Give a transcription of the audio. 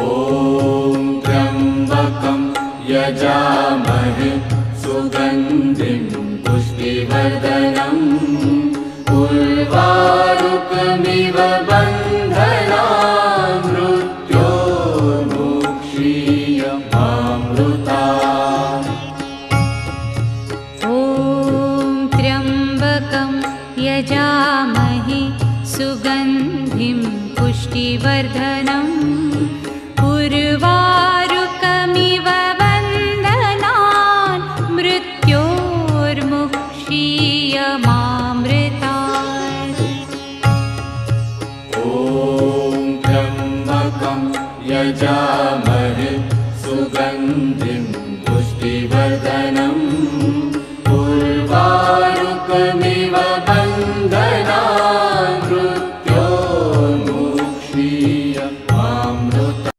ॐ त्र्यम्बकं यजामहे सुगन्धिं पुष्टिवर्धनम् उर्वारुकमिव बन्धनान् मृत्योर्मुक्षीयमामृतात्। ॐ त्र्यम्बकं यजामहे सुगन्धिं पुष्टिवर्धनम् उर्वारुकमिव बन्धनान् मृत्योर्मुक्षीयमामृतात्। ॐ त्र्यम्बकं यजामहे सुगन्धिं